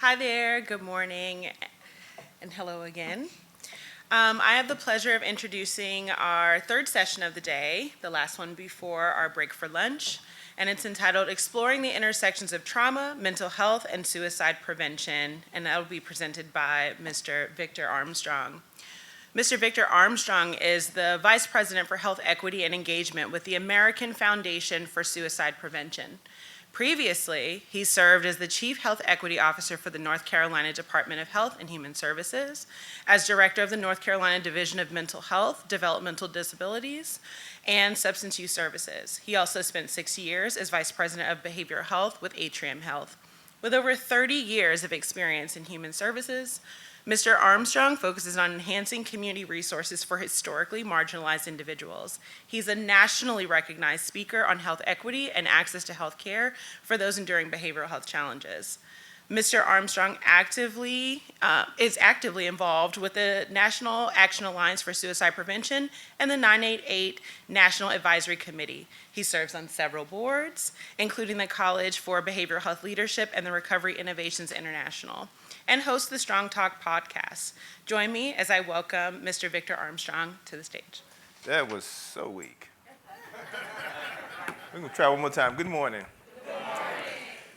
Hi there, good morning, and hello again. I have the pleasure of introducing our third session of the day, the last one before our break for lunch, and it's entitled Exploring the Intersections of Trauma, Mental Health, and Suicide Prevention, and that will be presented by Mr. Victor Armstrong. Mr. Victor Armstrong is the Vice President for Health Equity and Engagement with the American Foundation for Suicide Prevention. Previously, he served as the Chief Health Equity Officer for the North Carolina Department of Health and Human Services, as Director of the North Carolina Division of Mental Health, Developmental Disabilities, and Substance Use Services. He also spent 6 years as Vice President of Behavioral Health with Atrium Health. With over 30 years of experience in human services, Mr. Armstrong focuses on enhancing community resources for historically marginalized individuals. He's a nationally recognized speaker on health equity and access to health care for those enduring behavioral health challenges. Mr. Armstrong is actively involved with the National Action Alliance for Suicide Prevention and the 988 National Advisory Committee. He serves on several boards, including the College for Behavioral Health Leadership and the Recovery Innovations International, and hosts the Strong Talk podcast. Join me as I welcome Mr. Victor Armstrong to the stage. That was so weak. We're going to try one more time. Good morning.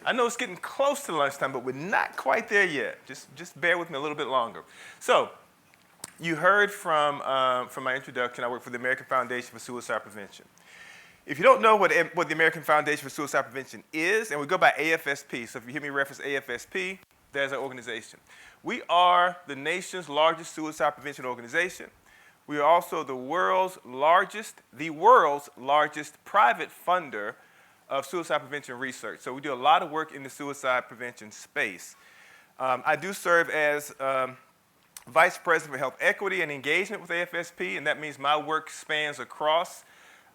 I know it's getting close to lunchtime, but we're not quite there yet. Just bear with me a little bit longer. So, you heard from my introduction, I work for the American Foundation for Suicide Prevention. If you don't know what the American Foundation for Suicide Prevention is, and we go by AFSP, so if you hear me reference AFSP, there's our organization. We are the nation's largest suicide prevention organization. We are also the world's largest private funder of suicide prevention research. So we do a lot of work in the suicide prevention space. I do serve as Vice President for Health Equity and Engagement with AFSP, and that means my work spans across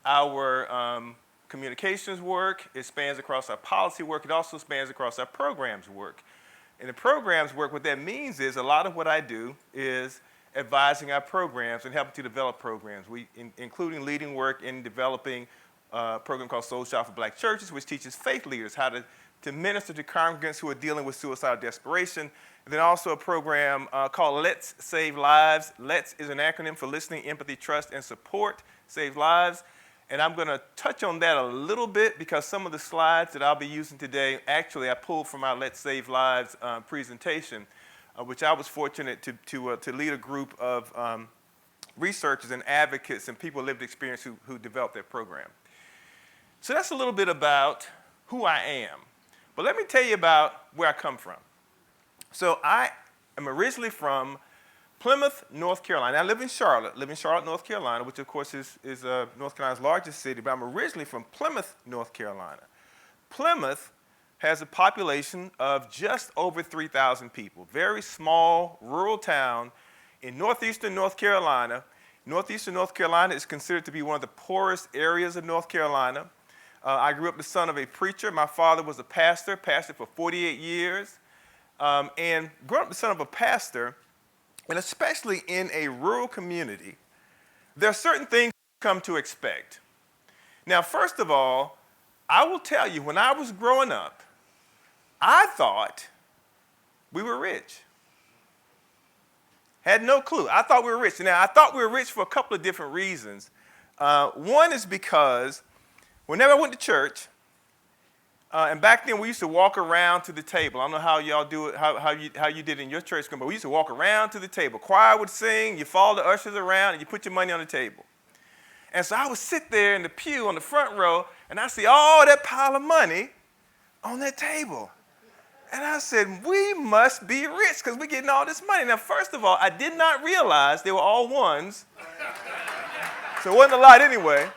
our communications work, it spans across our policy work, it also spans across our programs work. In the programs work, what that means is a lot of what I do is advising our programs and helping to develop programs, including leading work in developing a program called Soul Shop for Black Churches, which teaches faith leaders how to minister to congregants who are dealing with suicidal desperation. And then also a program called Let's Save Lives. Let's is an acronym for Listening, Empathy, Trust, and Support, Save Lives. And I'm going to touch on that a little bit because some of the slides that I'll be using today, actually I pulled from our Let's Save Lives presentation, which I was fortunate to lead a group of researchers and advocates and people with lived experience who developed that program. So that's a little bit about who I am. But let me tell you about where I come from. So I am originally from Plymouth, North Carolina. I live in Charlotte, North Carolina, which of course is North Carolina's largest city, but I'm originally from Plymouth, North Carolina. Plymouth has a population of just over 3,000 people, very small rural town in northeastern North Carolina. Northeastern North Carolina is considered to be one of the poorest areas of North Carolina. I grew up the son of a preacher. My father was a pastor for 48 years. And growing up the son of a pastor, and especially in a rural community, there are certain things you come to expect. Now, first of all, I will tell you, when I was growing up, I thought we were rich. Had no clue. I thought we were rich. Now, I thought we were rich for a couple of different reasons. One is because whenever I went to church, and back then we used to walk around to the table. I don't know how y'all do it, how you did in your church, but we used to walk around to the table. Choir would sing, you follow the ushers around, and you put your money on the table. And so I would sit there in the pew on the front row, and I see all that pile of money on that table. And I said, we must be rich because we're getting all this money. Now, first of all, I did not realize they were all ones. So it wasn't a lot anyway.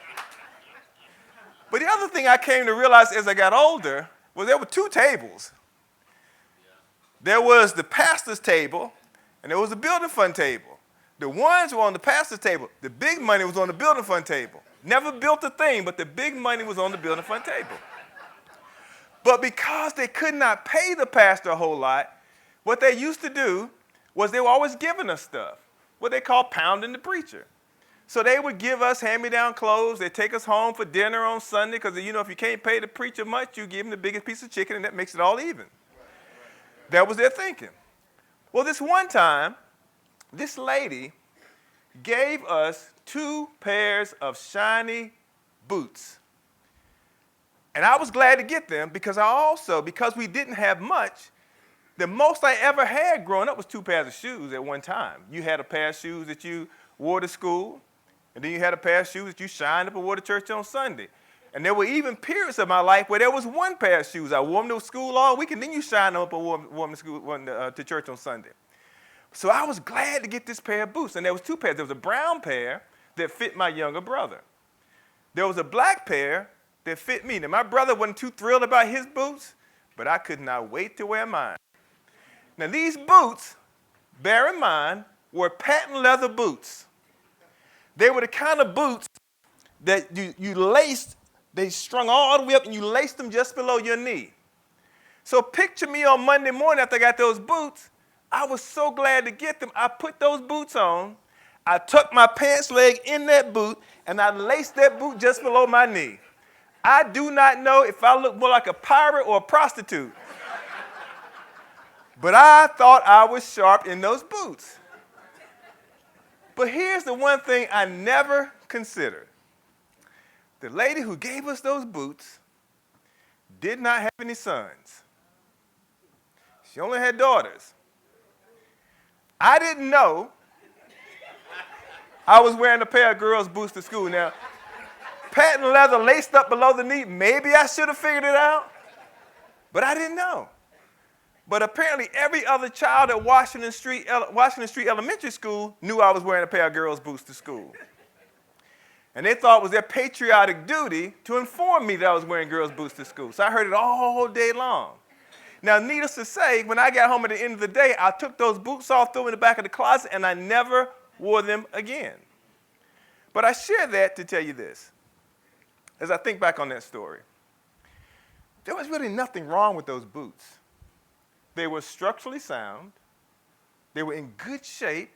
But the other thing I came to realize as I got older was there were two tables. There was the pastor's table, and there was the building fund table. The ones were on the pastor's table. The big money was on the building fund table. Never built a thing, but the big money was on the building fund table. But because they could not pay the pastor a whole lot, what they used to do was they were always giving us stuff, what they call pounding the preacher. So they would give us hand-me-down clothes. They'd take us home for dinner on Sunday because, if you can't pay the preacher much, you give him the biggest piece of chicken, and that makes it all even. That was their thinking. Well, this one time, this lady gave us 2 pairs of shiny boots. And I was glad to get them because because we didn't have much, the most I ever had growing up was 2 pairs of shoes at one time. You had a pair of shoes that you wore to school, and then you had a pair of shoes that you shined up and wore to church on Sunday. And there were even periods of my life where there was 1 pair of shoes. I wore them to school all week, and then you shined them up and wore them to church on Sunday. So I was glad to get this pair of boots. And there was 2 pairs. There was a brown pair that fit my younger brother. There was a black pair that fit me. Now, my brother wasn't too thrilled about his boots, but I could not wait to wear mine. Now, these boots, bear in mind, were patent leather boots. They were the kind of boots that you laced, they strung all the way up, and you laced them just below your knee. So picture me on Monday morning after I got those boots. I was so glad to get them. I put those boots on. I tucked my pants leg in that boot, and I laced that boot just below my knee. I do not know if I look more like a pirate or a prostitute. But I thought I was sharp in those boots. But here's the one thing I never considered. The lady who gave us those boots did not have any sons. She only had daughters. I didn't know I was wearing a pair of girls' boots to school. Now, patent leather laced up below the knee, maybe I should have figured it out, but I didn't know. But apparently every other child at Washington Street Elementary School knew I was wearing a pair of girls' boots to school. And they thought it was their patriotic duty to inform me that I was wearing girls' boots to school. So I heard it all day long. Now, needless to say, when I got home at the end of the day, I took those boots off, threw them in the back of the closet, and I never wore them again. But I share that to tell you this. As I think back on that story, there was really nothing wrong with those boots. They were structurally sound, they were in good shape,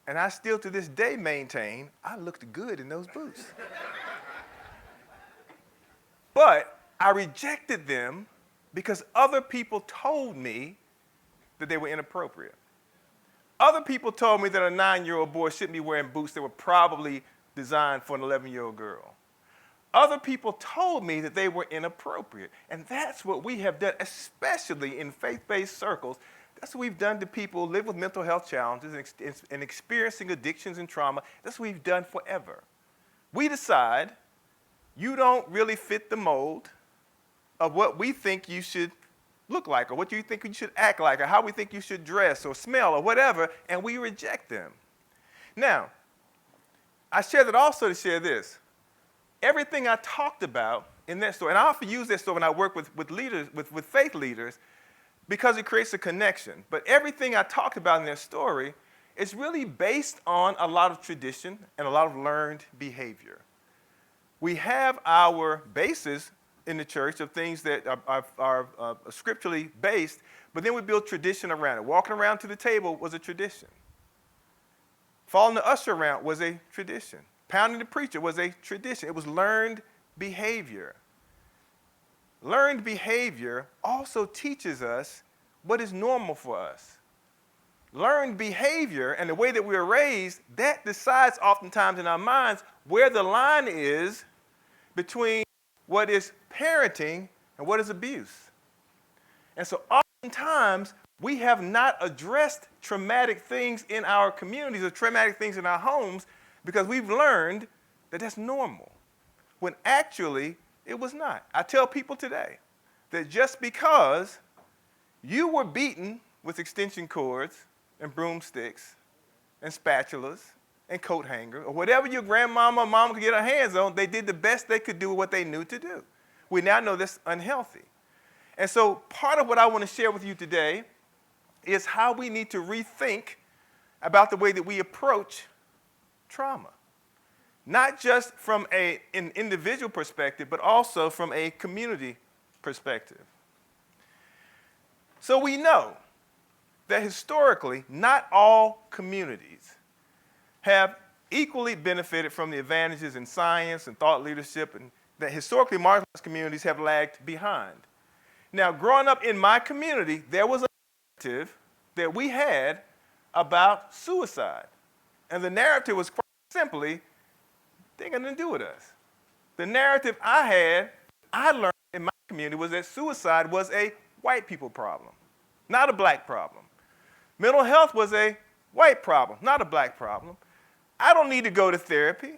and I still to this day maintain I looked good in those boots. But I rejected them because other people told me that they were inappropriate. Other people told me that a 9-year-old boy shouldn't be wearing boots that were probably designed for an 11-year-old girl. Other people told me that they were inappropriate. And that's what we have done, especially in faith-based circles. That's what we've done to people who live with mental health challenges and experiencing addictions and trauma. That's what we've done forever. We decide you don't really fit the mold of what we think you should look like or what you think you should act like or how we think you should dress or smell or whatever, and we reject them. Now, I share that also to share this. Everything I talked about in that story, and I often use that story when I work with leaders, with faith leaders, because it creates a connection. But everything I talked about in that story is really based on a lot of tradition and a lot of learned behavior. We have our basis in the church of things that are scripturally based, but then we build tradition around it. Walking around to the table was a tradition. Following the usher around was a tradition. Pounding the preacher was a tradition. It was learned behavior. Learned behavior also teaches us what is normal for us. Learned behavior and the way that we are raised, that decides oftentimes in our minds where the line is between what is parenting and what is abuse. And so oftentimes we have not addressed traumatic things in our communities or traumatic things in our homes because we've learned that that's normal, when actually it was not. I tell people today that just because you were beaten with extension cords and broomsticks and spatulas and coat hanger or whatever your grandmama or mama could get her hands on, they did the best they could do with what they knew to do. We now know that's unhealthy. And so part of what I want to share with you today is how we need to rethink about the way that we approach trauma. Not just from an individual perspective, but also from a community perspective. So we know that historically, not all communities have equally benefited from the advantages in science and thought leadership, and that historically marginalized communities have lagged behind. Now, growing up in my community, there was a narrative that we had about suicide. And the narrative was quite simply, they got nothing to do with us. The narrative I learned in my community was that suicide was a white people problem, not a black problem. Mental health was a white problem, not a black problem. I don't need to go to therapy.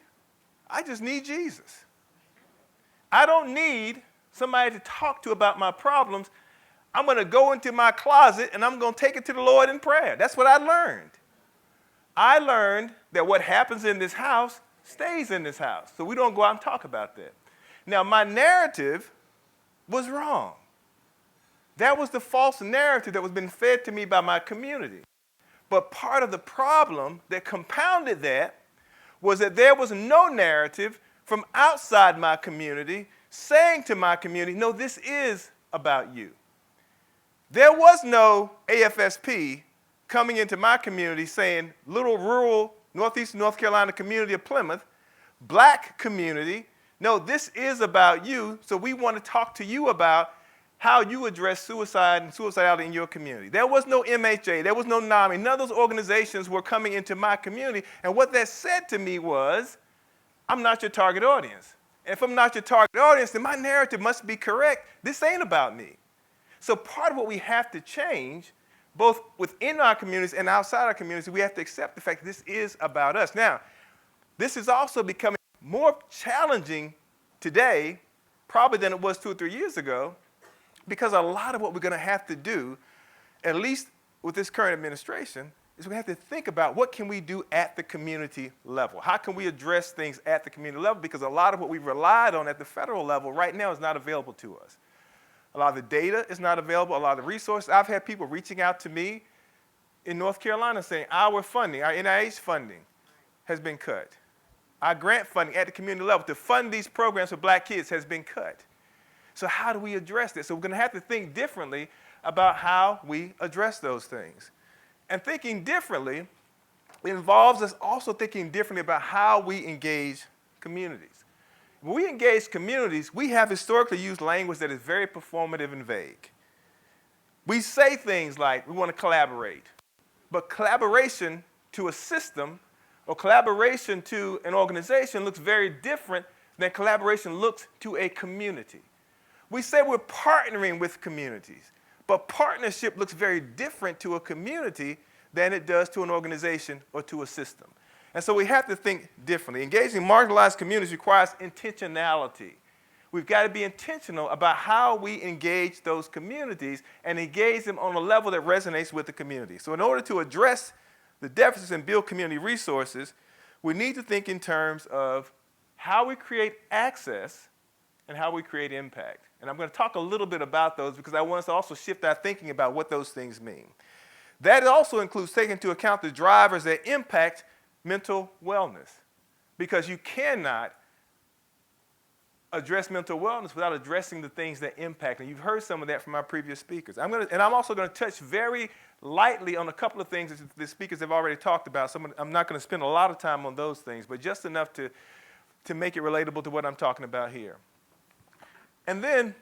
I just need Jesus. I don't need somebody to talk to about my problems. I'm going to go into my closet and I'm going to take it to the Lord in prayer. That's what I learned. I learned that what happens in this house stays in this house. So we don't go out and talk about that. Now, my narrative was wrong. That was the false narrative that was being fed to me by my community. But part of the problem that compounded that was that there was no narrative from outside my community saying to my community, no, this is about you. There was no AFSP coming into my community saying, little rural northeastern North Carolina community of Plymouth, black community, no, this is about you, so we want to talk to you about how you address suicide and suicidality in your community. There was no MHA, there was no NAMI, none of those organizations were coming into my community, and what that said to me was, I'm not your target audience. And if I'm not your target audience, then my narrative must be correct. This ain't about me. So part of what we have to change, both within our communities and outside our communities, we have to accept the fact that this is about us. Now, this is also becoming more challenging today, probably than it was 2 or 3 years ago, because a lot of what we're going to have to do, at least with this current administration, is we have to think about what can we do at the community level. How can we address things at the community level? Because a lot of what we've relied on at the federal level right now is not available to us. A lot of the data is not available, a lot of the resources. I've had people reaching out to me in North Carolina saying our funding, our NIH funding has been cut. Our grant funding at the community level to fund these programs for black kids has been cut. So how do we address this? So we're going to have to think differently about how we address those things. And thinking differently involves us also thinking differently about how we engage communities. When we engage communities, we have historically used language that is very performative and vague. We say things like, we want to collaborate. But collaboration to a system or collaboration to an organization looks very different than collaboration looks to a community. We say we're partnering with communities, but partnership looks very different to a community than it does to an organization or to a system. And so we have to think differently. Engaging marginalized communities requires intentionality. We've got to be intentional about how we engage those communities and engage them on a level that resonates with the community. So in order to address the deficits and build community resources, we need to think in terms of how we create access and how we create impact. And I'm going to talk a little bit about those because I want us to also shift our thinking about what those things mean. That also includes taking into account the drivers that impact mental wellness, because you cannot address mental wellness without addressing the things that impact. And you've heard some of that from our previous speakers. I'm also going to touch very lightly on a couple of things that the speakers have already talked about. So I'm not going to spend a lot of time on those things, but just enough to make it relatable to what I'm talking about here. And then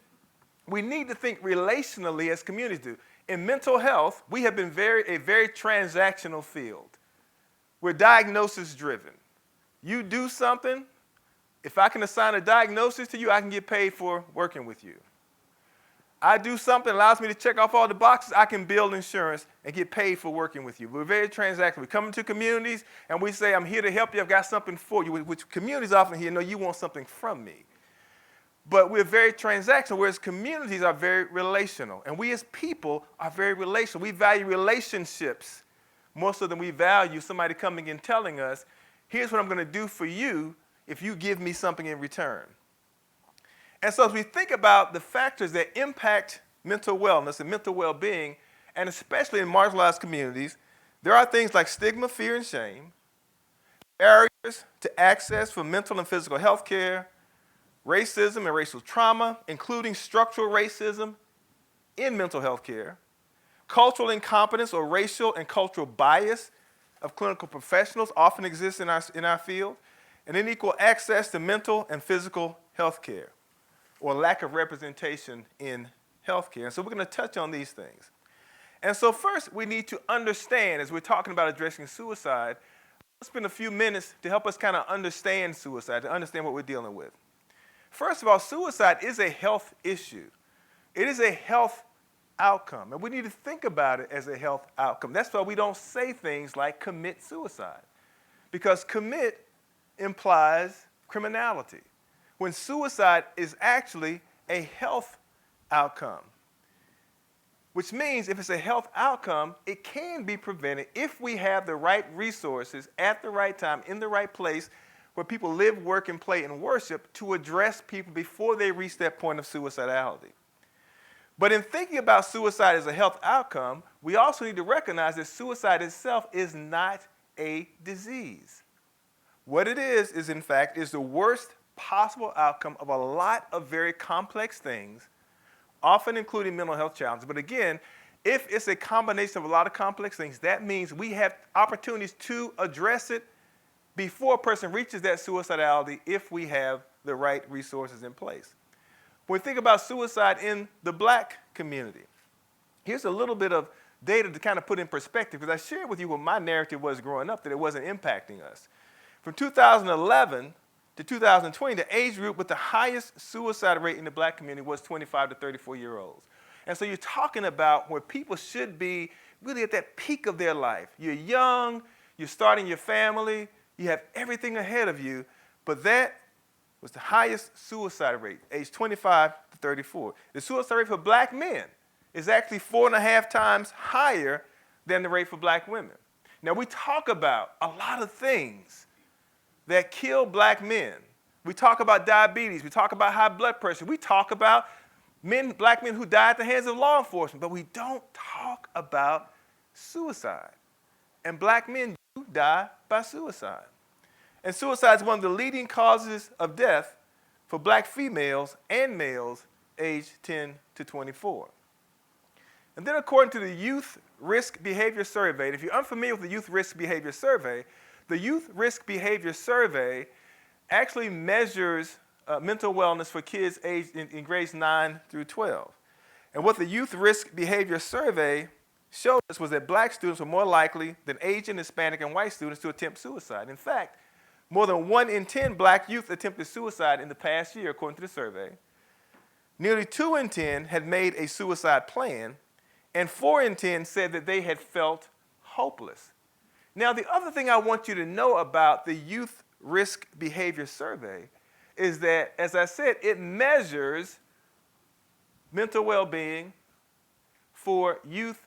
we need to think relationally as communities do. In mental health, we have been a very transactional field. We're diagnosis driven. You do something, if I can assign a diagnosis to you, I can get paid for working with you. I do something that allows me to check off all the boxes, I can build insurance and get paid for working with you. We're very transactional. We come into communities and we say, I'm here to help you, I've got something for you, which communities often hear, no, you want something from me. But we're very transactional, whereas communities are very relational. And we as people are very relational. We value relationships more so than we value somebody coming and telling us, here's what I'm going to do for you if you give me something in return. And so as we think about the factors that impact mental wellness and mental well-being, and especially in marginalized communities, there are things like stigma, fear, and shame, barriers to access for mental and physical health care, racism and racial trauma, including structural racism in mental health care, cultural incompetence or racial and cultural bias of clinical professionals often exists in our field, and unequal access to mental and physical health care, or lack of representation in health care. And so we're going to touch on these things. And so first, we need to understand, as we're talking about addressing suicide, let's spend a few minutes to help us kind of understand suicide, to understand what we're dealing with. First of all, suicide is a health issue. It is a health outcome, and we need to think about it as a health outcome. That's why we don't say things like commit suicide, because commit implies criminality, when suicide is actually a health outcome. Which means if it's a health outcome, it can be prevented if we have the right resources at the right time, in the right place, where people live, work, and play and worship to address people before they reach that point of suicidality. But in thinking about suicide as a health outcome, we also need to recognize that suicide itself is not a disease. What it is in fact, is the worst possible outcome of a lot of very complex things, often including mental health challenges. But again, if it's a combination of a lot of complex things, that means we have opportunities to address it before a person reaches that suicidality if we have the right resources in place. When we think about suicide in the black community, here's a little bit of data to kind of put in perspective, because I shared with you what my narrative was growing up, that it wasn't impacting us. From 2011 to 2020, the age group with the highest suicide rate in the black community was 25 to 34-year-olds. And so you're talking about where people should be really at that peak of their life. You're young, you're starting your family, you have everything ahead of you, but that was the highest suicide rate, age 25 to 34. The suicide rate for black men is actually 4.5 times higher than the rate for black women. Now, we talk about a lot of things that kill black men. We talk about diabetes. We talk about high blood pressure. We talk about black men who die at the hands of law enforcement, but we don't talk about suicide. And black men do die by suicide. And suicide is one of the leading causes of death for black females and males aged 10 to 24. And then according to the Youth Risk Behavior Survey, and if you're unfamiliar with the Youth Risk Behavior Survey, the Youth Risk Behavior Survey actually measures mental wellness for kids aged in grades 9 through 12. And what the Youth Risk Behavior Survey showed us was that black students were more likely than Asian, Hispanic, and white students to attempt suicide. In fact, more than 1 in 10 black youth attempted suicide in the past year, according to the survey. Nearly 2 in 10 had made a suicide plan, and 4 in 10 said that they had felt hopeless. Now, the other thing I want you to know about the Youth Risk Behavior Survey is that, as I said, it measures mental well-being for youth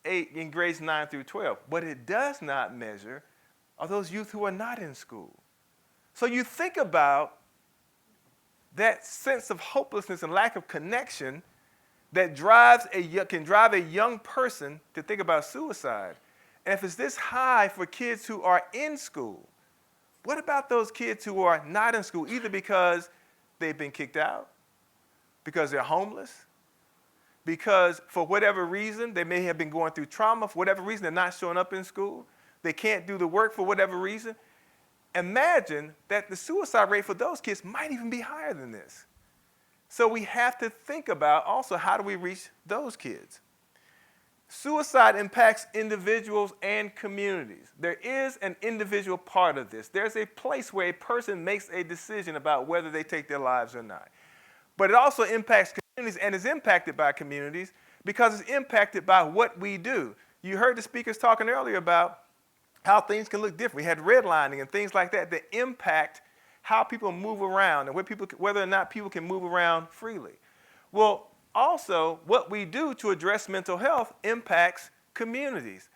in grades 9 through 12. What it does not measure are those youth who are not in school. So you think about that sense of hopelessness and lack of connection that can drive a young person to think about suicide. And if it's this high for kids who are in school, what about those kids who are not in school, either because they've been kicked out, because they're homeless, because for whatever reason they may have been going through trauma, for whatever reason they're not showing up in school, they can't do the work for whatever reason? Imagine that the suicide rate for those kids might even be higher than this. So we have to think about also, how do we reach those kids? Suicide impacts individuals and communities. There is an individual part of this. There's a place where a person makes a decision about whether they take their lives or not. But it also impacts communities and is impacted by communities because it's impacted by what we do. You heard the speakers talking earlier about how things can look different. We had redlining and things like that that impact how people move around and whether or not people can move around freely. Well, also, what we do to address mental health impacts communities.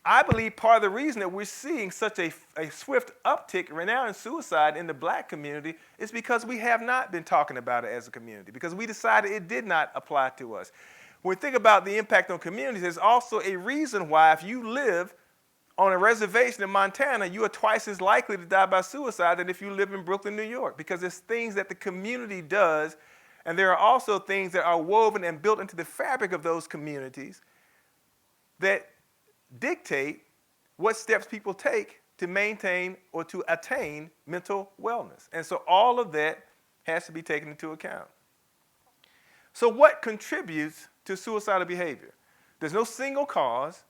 I believe part of the reason that we're seeing such a swift uptick right now in suicide in the black community is because we have not been talking about it as a community, because we decided it did not apply to us. When we think about the impact on communities, there's also a reason why if you live on a reservation in Montana, you are twice as likely to die by suicide than if you live in Brooklyn, New York, because there's things that the community does, and there are also things that are woven and built into the fabric of those communities that dictate what steps people take to maintain or to attain mental wellness. And so all of that has to be taken into account. So what contributes to suicidal behavior? There's no single cause,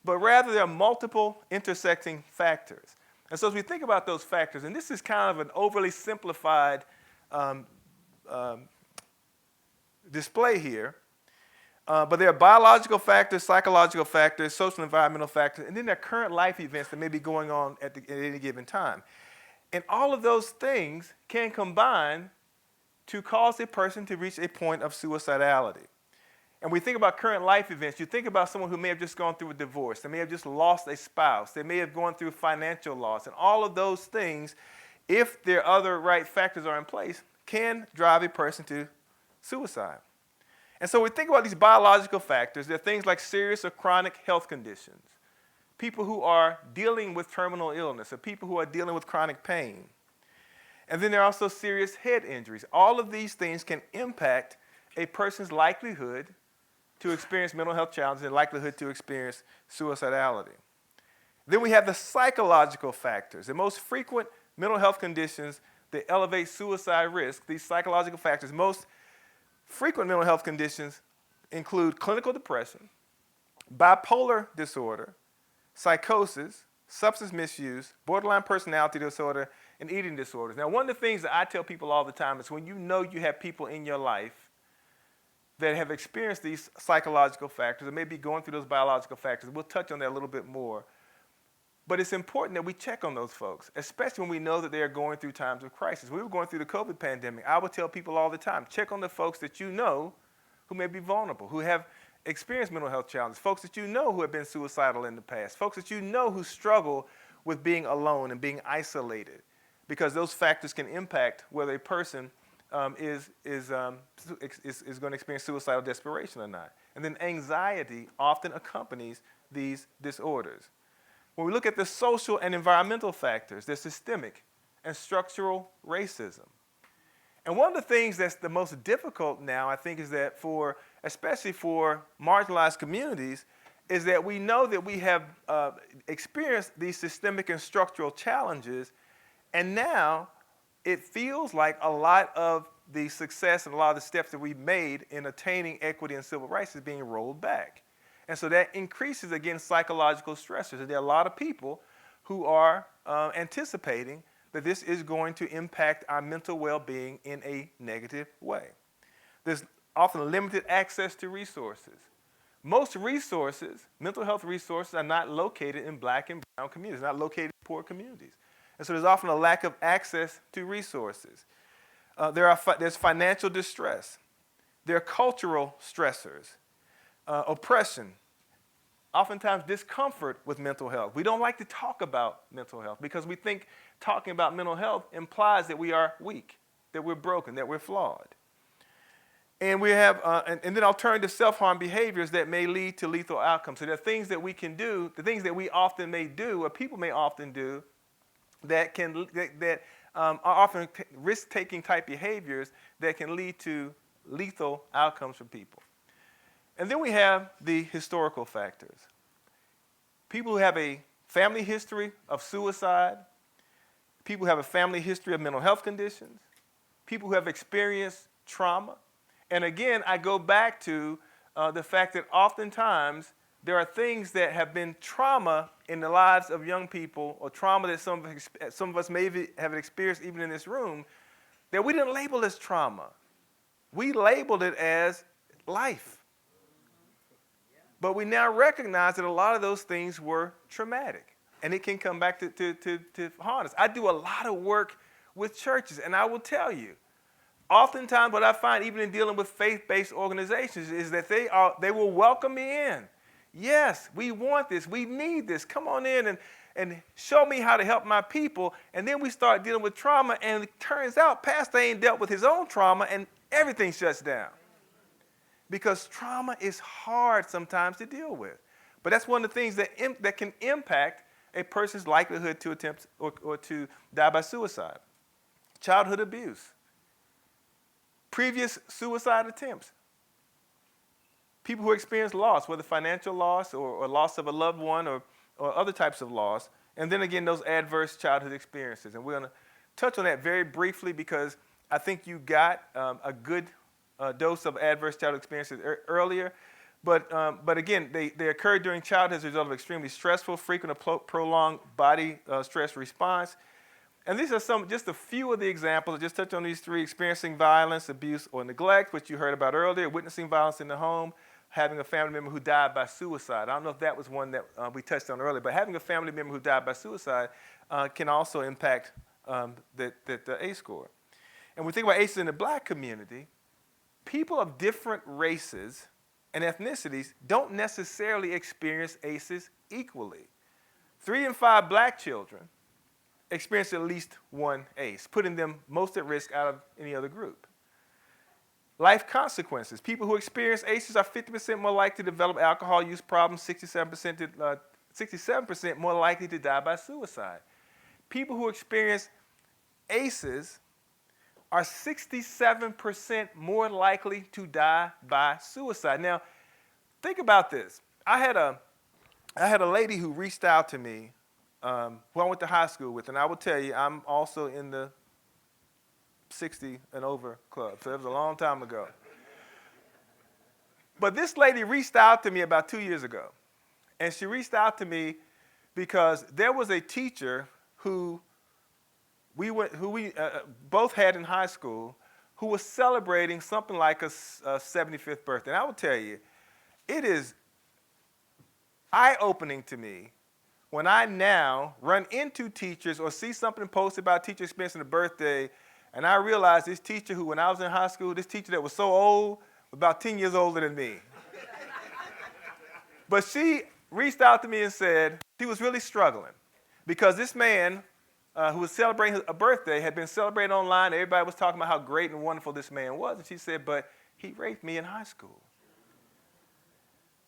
but rather there are multiple intersecting factors. And so as we think about those factors, and this is kind of an overly simplified um, um, display here, but there are biological factors, psychological factors, social and environmental factors, and then there are current life events that may be going on at any given time. And all of those things can combine to cause a person to reach a point of suicidality. And we think about current life events. You think about someone who may have just gone through a divorce. They may have just lost a spouse. They may have gone through financial loss. And all of those things, if their other right factors are in place, can drive a person to suicide. And so we think about these biological factors. There are things like serious or chronic health conditions, people who are dealing with terminal illness, or people who are dealing with chronic pain. And then there are also serious head injuries. All of these things can impact a person's likelihood to experience mental health challenges and likelihood to experience suicidality. Then we have the psychological factors. The most frequent mental health conditions that elevate suicide risk, these psychological factors, most frequent mental health conditions include clinical depression, bipolar disorder, psychosis, substance misuse, borderline personality disorder, and eating disorders. Now, one of the things that I tell people all the time is when you know you have people in your life that have experienced these psychological factors, or maybe going through those biological factors. We'll touch on that a little bit more. But it's important that we check on those folks, especially when we know that they are going through times of crisis. We were going through the COVID pandemic. I would tell people all the time, check on the folks that you know who may be vulnerable, who have experienced mental health challenges, folks that you know who have been suicidal in the past, folks that you know who struggle with being alone and being isolated, because those factors can impact whether a person is going to experience suicidal desperation or not. And then anxiety often accompanies these disorders. When we look at the social and environmental factors, there's systemic and structural racism. And one of the things that's the most difficult now, I think, is that especially for marginalized communities, is that we know that we have experienced these systemic and structural challenges, and now it feels like a lot of the success and a lot of the steps that we've made in attaining equity and civil rights is being rolled back. And so that increases, again, psychological stressors. And there are a lot of people who are anticipating that this is going to impact our mental well-being in a negative way. There's often limited access to resources. Most resources, mental health resources, are not located in black and brown communities, not located in poor communities. And so there's often a lack of access to resources. There's financial distress. There are cultural stressors, oppression, oftentimes discomfort with mental health. We don't like to talk about mental health because we think talking about mental health implies that we are weak, that we're broken, that we're flawed. And we have, and then alternative self-harm behaviors that may lead to lethal outcomes. So there are things that we can do, the things that we often may do, or people may often do, that are often risk-taking type behaviors that can lead to lethal outcomes for people. And then we have the historical factors. People who have a family history of suicide, people who have a family history of mental health conditions, people who have experienced trauma. And again, I go back to the fact that oftentimes there are things that have been trauma in the lives of young people, or trauma that some of us may have experienced even in this room, that we didn't label as trauma. We labeled it as life. But we now recognize that a lot of those things were traumatic, and it can come back to haunt us. I do a lot of work with churches, and I will tell you, oftentimes what I find even in dealing with faith-based organizations is that they will welcome me in. Yes, we want this. We need this. Come on in and show me how to help my people. And then we start dealing with trauma, and it turns out Pastor ain't dealt with his own trauma, and everything shuts down. Because trauma is hard sometimes to deal with. But that's one of the things that can impact a person's likelihood to attempt or to die by suicide. Childhood abuse. Previous suicide attempts. People who experience loss, whether financial loss or loss of a loved one or other types of loss. And then again, those adverse childhood experiences. And we're going to touch on that very briefly because I think you got a good dose of adverse childhood experiences earlier. But again, they occur during childhood as a result of extremely stressful, frequent, or prolonged body stress response. And these are just a few of the examples. I just touched on these three: experiencing violence, abuse, or neglect, which you heard about earlier, witnessing violence in the home, having a family member who died by suicide. I don't know if that was one that we touched on earlier, but having a family member who died by suicide can also impact the ACE score. And when we think about ACEs in the black community, people of different races and ethnicities don't necessarily experience ACEs equally. 3 in 5 black children experience at least one ACE, putting them most at risk out of any other group. Life consequences. People who experience ACEs are 50% more likely to develop alcohol use problems, 67% more likely to die by suicide. People who experience ACEs are 67% more likely to die by suicide. Now, think about this. I had a lady who reached out to me, who I went to high school with, and I will tell you, I'm also in the 60 and over club, so it was a long time ago. But this lady reached out to me about 2 years ago, and she reached out to me because there was a teacher who we both had in high school who was celebrating something like a 75th birthday. And I will tell you, it is eye-opening to me when I now run into teachers or see something posted about a teacher experiencing a birthday, and I realize this teacher who, when I was in high school, this teacher that was so old, was about 10 years older than me. But she reached out to me and said she was really struggling because this man who was celebrating a birthday had been celebrated online. Everybody was talking about how great and wonderful this man was. And she said, but he raped me in high school.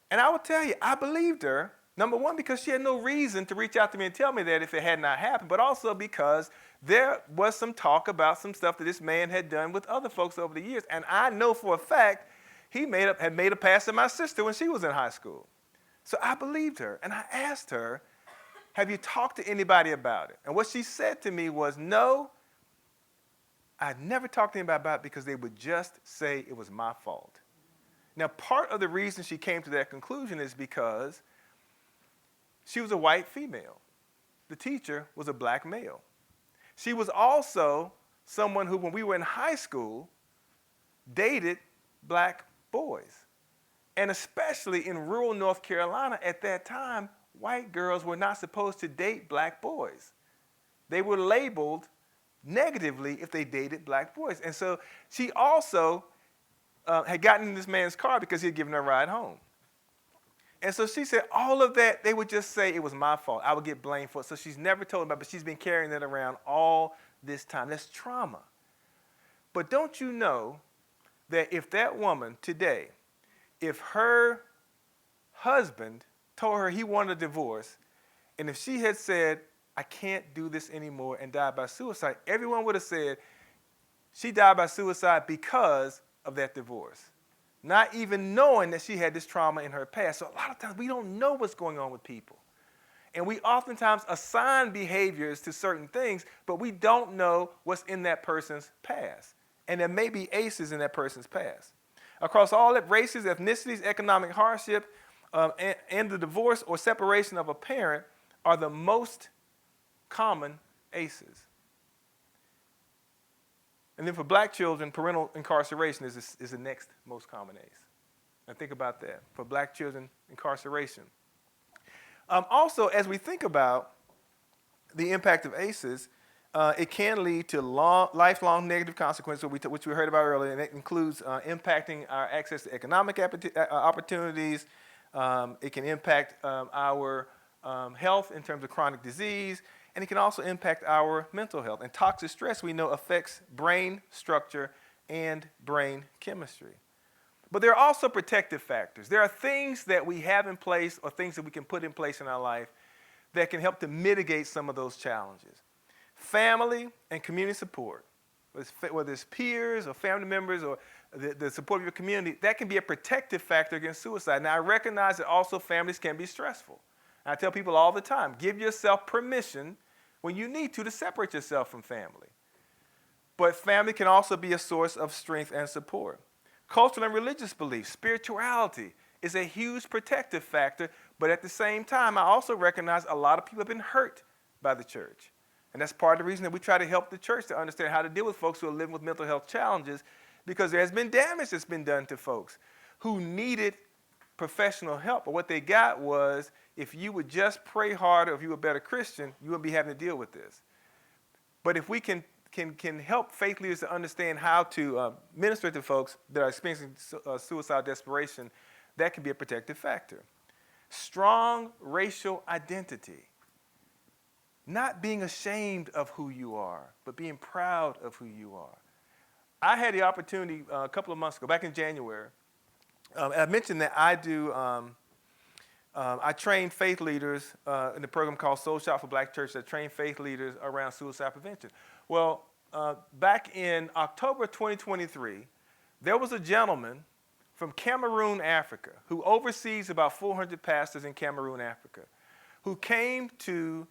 And I will tell you, I believed her, number one, because she had no reason to reach out to me and tell me that if it had not happened, but also because there was some talk about some stuff that this man had done with other folks over the years. And I know for a fact he had made a pass at my sister when she was in high school. So I believed her, and I asked her, have you talked to anybody about it? And what she said to me was, no, I'd never talked to anybody about it because they would just say it was my fault. Now, part of the reason she came to that conclusion is because she was a white female. The teacher was a black male. She was also someone who, when we were in high school, dated black boys. And especially in rural North Carolina at that time, white girls were not supposed to date black boys. They were labeled negatively if they dated black boys. And so she also had gotten in this man's car because he had given her a ride home. And so she said all of that, they would just say it was my fault. I would get blamed for it. So she's never told about it, but she's been carrying that around all this time. That's trauma. But don't you know that if that woman today, if her husband told her he wanted a divorce, and if she had said, I can't do this anymore and died by suicide, everyone would have said she died by suicide because of that divorce, not even knowing that she had this trauma in her past. So a lot of times we don't know what's going on with people. And we oftentimes assign behaviors to certain things, but we don't know what's in that person's past. And there may be ACEs in that person's past. Across all races, ethnicities, economic hardship, and the divorce or separation of a parent are the most common ACEs. And then for black children, parental incarceration is the next most common ACE. Now think about that. For black children, incarceration. Also, as we think about the impact of ACEs, it can lead to lifelong negative consequences, which we heard about earlier, and it includes impacting our access to economic opportunities. It can impact our health in terms of chronic disease, and it can also impact our mental health. And toxic stress, we know, affects brain structure and brain chemistry. But there are also protective factors. There are things that we have in place or things that we can put in place in our life that can help to mitigate some of those challenges. Family and community support, whether it's peers or family members or the support of your community, that can be a protective factor against suicide. Now, I recognize that also families can be stressful. And I tell people all the time, give yourself permission when you need to separate yourself from family. But family can also be a source of strength and support. Cultural and religious beliefs, spirituality is a huge protective factor, but at the same time, I also recognize a lot of people have been hurt by the church. And that's part of the reason that we try to help the church to understand how to deal with folks who are living with mental health challenges, because there has been damage that's been done to folks who needed professional help. But what they got was, if you would just pray harder, if you were a better Christian, you wouldn't be having to deal with this. But if we can help faith leaders to understand how to minister to folks that are experiencing suicidal desperation, that can be a protective factor. Strong racial identity. Not being ashamed of who you are, but being proud of who you are. I had the opportunity a couple of months ago, back in January, I mentioned that I train faith leaders in a program called Soul Shop for Black Churches that train faith leaders around suicide prevention. Well, back in October 2023, there was a gentleman from Cameroon, Africa, who oversees about 400 pastors in Cameroon, Africa, who came to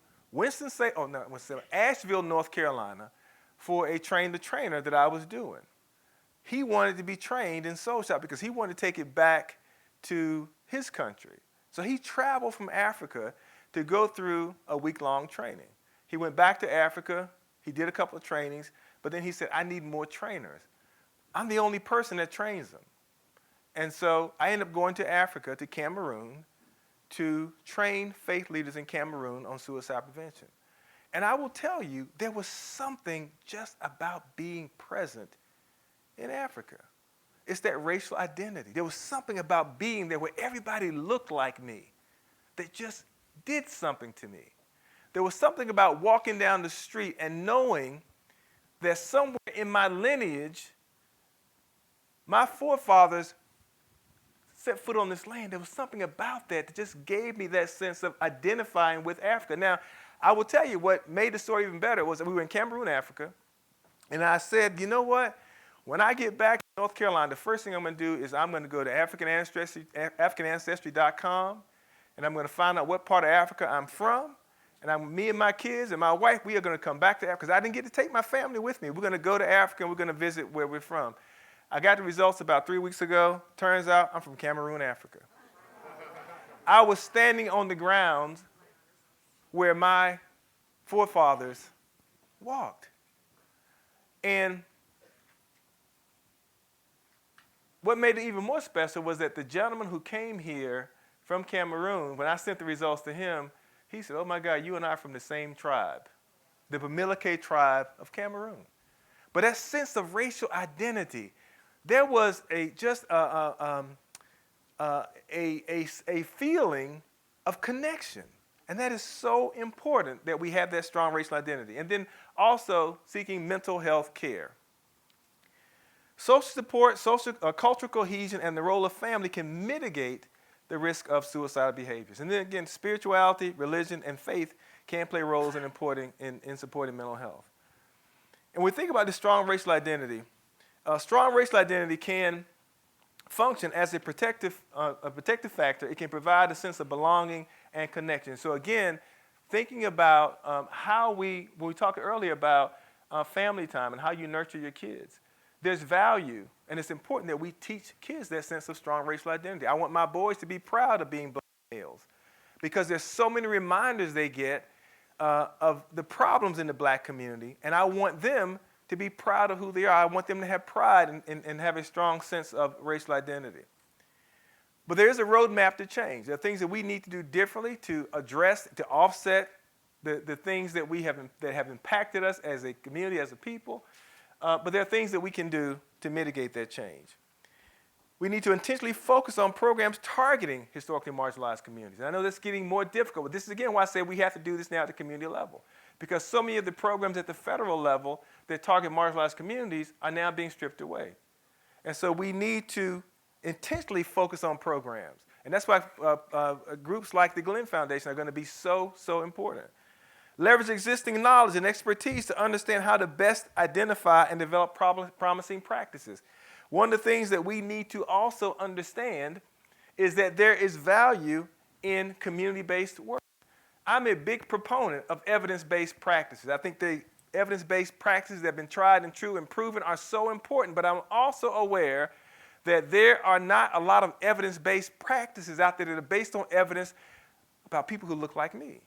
Asheville, North Carolina, for a train-the-trainer that I was doing. He wanted to be trained in Soul Shop because he wanted to take it back to his country. So he traveled from Africa to go through a week-long training. He went back to Africa. He did a couple of trainings, but then he said, I need more trainers. I'm the only person that trains them. And so I ended up going to Africa, to Cameroon, to train faith leaders in Cameroon on suicide prevention. And I will tell you, there was something just about being present in Africa. It's that racial identity. There was something about being there where everybody looked like me that just did something to me. There was something about walking down the street and knowing that somewhere in my lineage, my forefathers set foot on this land. There was something about that just gave me that sense of identifying with Africa. Now, I will tell you what made the story even better was that we were in Cameroon, Africa, and I said, you know what? When I get back to North Carolina, the first thing I'm going to do is I'm going to go to AfricanAncestry.com, and I'm going to find out what part of Africa I'm from. And me and my kids and my wife, we are going to come back to Africa because I didn't get to take my family with me. We're going to go to Africa and we're going to visit where we're from. I got the results about 3 weeks ago. Turns out I'm from Cameroon, Africa. I was standing on the ground where my forefathers walked. And what made it even more special was that the gentleman who came here from Cameroon, when I sent the results to him, he said, oh my God, you and I are from the same tribe, the Bamileke tribe of Cameroon. But that sense of racial identity, there was a feeling of connection. And that is so important that we have that strong racial identity. And then also seeking mental health care. Social support, cultural cohesion, and the role of family can mitigate the risk of suicidal behaviors. And then again, spirituality, religion, and faith can play roles in supporting mental health. And when we think about this strong racial identity, strong racial identity can function as a protective factor. It can provide a sense of belonging and connection. So again, thinking about when we talked earlier about family time and how you nurture your kids, there's value, and it's important that we teach kids that sense of strong racial identity. I want my boys to be proud of being black males because there's so many reminders they get of the problems in the black community, and I want them to be proud of who they are. I want them to have pride and have a strong sense of racial identity. But there is a roadmap to change. There are things that we need to do differently to address, to offset the things that have impacted us as a community, as a people. But there are things that we can do to mitigate that change. We need to intentionally focus on programs targeting historically marginalized communities. And I know that's getting more difficult, but this is again why I say we have to do this now at the community level. Because so many of the programs at the federal level that target marginalized communities are now being stripped away. And so we need to intentionally focus on programs. And that's why groups like the Glenn Foundation are going to be so important. Leverage existing knowledge and expertise to understand how to best identify and develop promising practices. One of the things that we need to also understand is that there is value in community-based work. I'm a big proponent of evidence-based practices. I think the evidence-based practices that have been tried and true and proven are so important, but I'm also aware that there are not a lot of evidence-based practices out there that are based on evidence about people who look like me.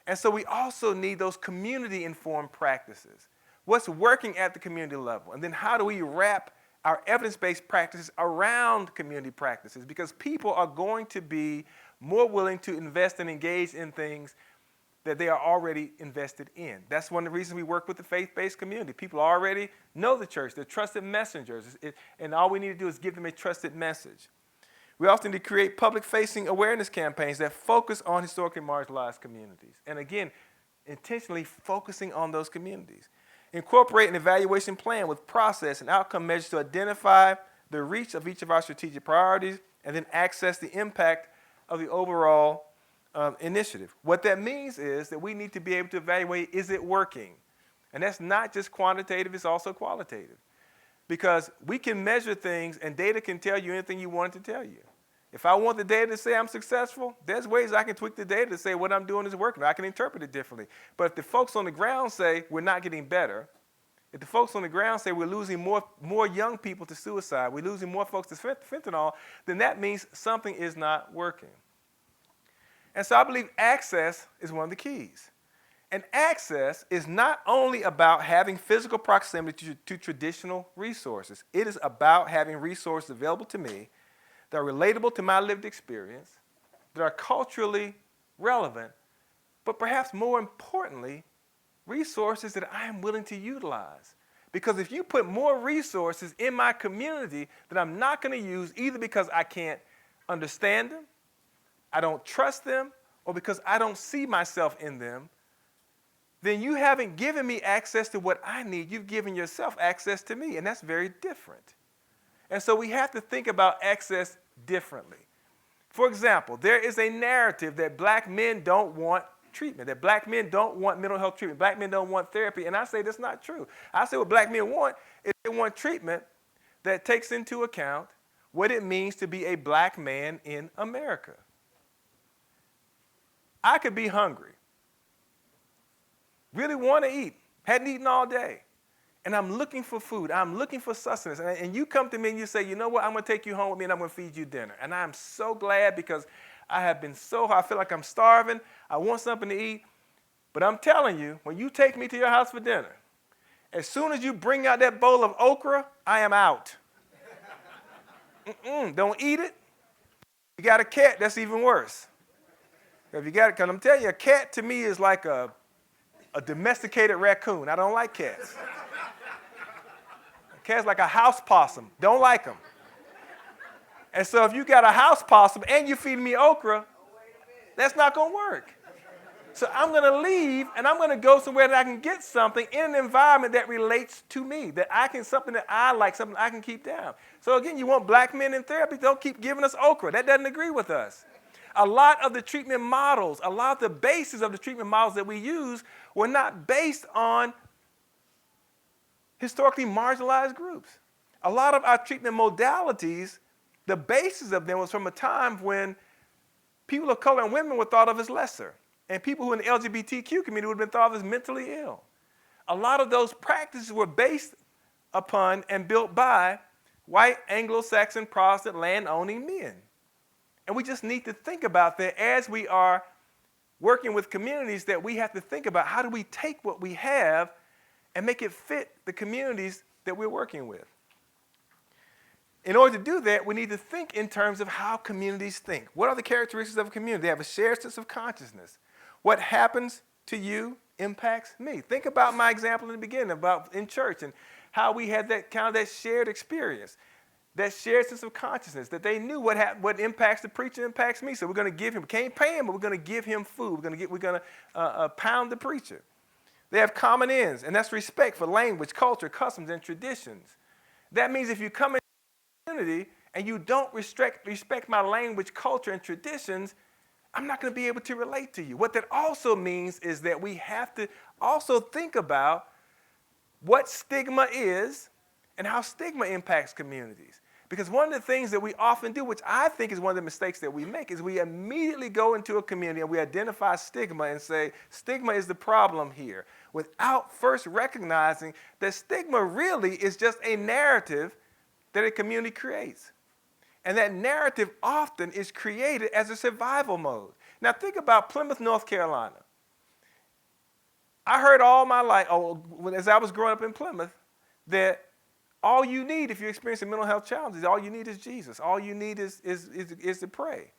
And so we also need those community-informed practices. What's working at the community level? And then how do we wrap our evidence-based practices around community practices? Because people are going to be more willing to invest and engage in things that they are already invested in. That's one of the reasons we work with the faith-based community. People already know the church. They're trusted messengers. And all we need to do is give them a trusted message. We often need to create public-facing awareness campaigns that focus on historically marginalized communities. And again, intentionally focusing on those communities. Incorporate an evaluation plan with process and outcome measures to identify the reach of each of our strategic priorities and then access the impact of the overall initiative. What that means is that we need to be able to evaluate, is it working? And that's not just quantitative, it's also qualitative. Because we can measure things and data can tell you anything you want it to tell you. If I want the data to say I'm successful, there's ways I can tweak the data to say what I'm doing is working. I can interpret it differently. But if the folks on the ground say we're not getting better, if the folks on the ground say we're losing more young people to suicide, we're losing more folks to fentanyl, then that means something is not working. And so I believe access is one of the keys. And access is not only about having physical proximity to traditional resources. It is about having resources available to me that are relatable to my lived experience, that are culturally relevant, but perhaps more importantly, resources that I am willing to utilize. Because if you put more resources in my community that I'm not going to use either because I can't understand them, I don't trust them, or because I don't see myself in them, then you haven't given me access to what I need. You've given yourself access to me, and that's very different. And so we have to think about access differently. For example, there is a narrative that black men don't want treatment, that black men don't want mental health treatment, black men don't want therapy, and I say that's not true. I say what black men want is they want treatment that takes into account what it means to be a black man in America. I could be hungry, really want to eat, hadn't eaten all day, and I'm looking for food, I'm looking for sustenance, and you come to me and you say, you know what, I'm going to take you home with me and I'm going to feed you dinner. And I'm so glad because I have been so hard, I feel like I'm starving, I want something to eat, but I'm telling you, when you take me to your house for dinner, as soon as you bring out that bowl of okra, I am out. Don't eat it. You got a cat, that's even worse. If you got it, because I'm telling you, a cat to me is like a domesticated raccoon. I don't like cats. A cat's like a house possum. Don't like them. And so if you got a house possum and you feed me okra, that's not going to work. So I'm going to leave and I'm going to go somewhere that I can get something in an environment that relates to me, that I can, something that I like, something I can keep down. So again, you want black men in therapy, don't keep giving us okra. That doesn't agree with us. A lot of the treatment models, a lot of the basis of the treatment models that we use were not based on historically marginalized groups. A lot of our treatment modalities, the basis of them was from a time when people of color and women were thought of as lesser, and people who in the LGBTQ community would have been thought of as mentally ill. A lot of those practices were based upon and built by white Anglo-Saxon Protestant land-owning men. And we just need to think about that as we are working with communities, that we have to think about how do we take what we have and make it fit the communities that we're working with. In order to do that, we need to think in terms of how communities think. What are the characteristics of a community? They have a shared sense of consciousness. What happens to you impacts me. Think about my example in the beginning about in church and how we had that kind of that shared experience. That shared sense of consciousness, that they knew what impacts the preacher impacts me. So we're going to give him, can't pay him, but we're going to give him food. We're going to pound the preacher. They have common ends, and that's respect for language, culture, customs, and traditions. That means if you come into a community and you don't respect my language, culture, and traditions, I'm not going to be able to relate to you. What that also means is that we have to also think about what stigma is and how stigma impacts communities. Because one of the things that we often do, which I think is one of the mistakes that we make, is we immediately go into a community and we identify stigma and say, stigma is the problem here, without first recognizing that stigma really is just a narrative that a community creates. And that narrative often is created as a survival mode. Now think about Plymouth, North Carolina. I heard all my life, as I was growing up in Plymouth, that all you need if you're experiencing mental health challenges, all you need is Jesus. All you need is to pray.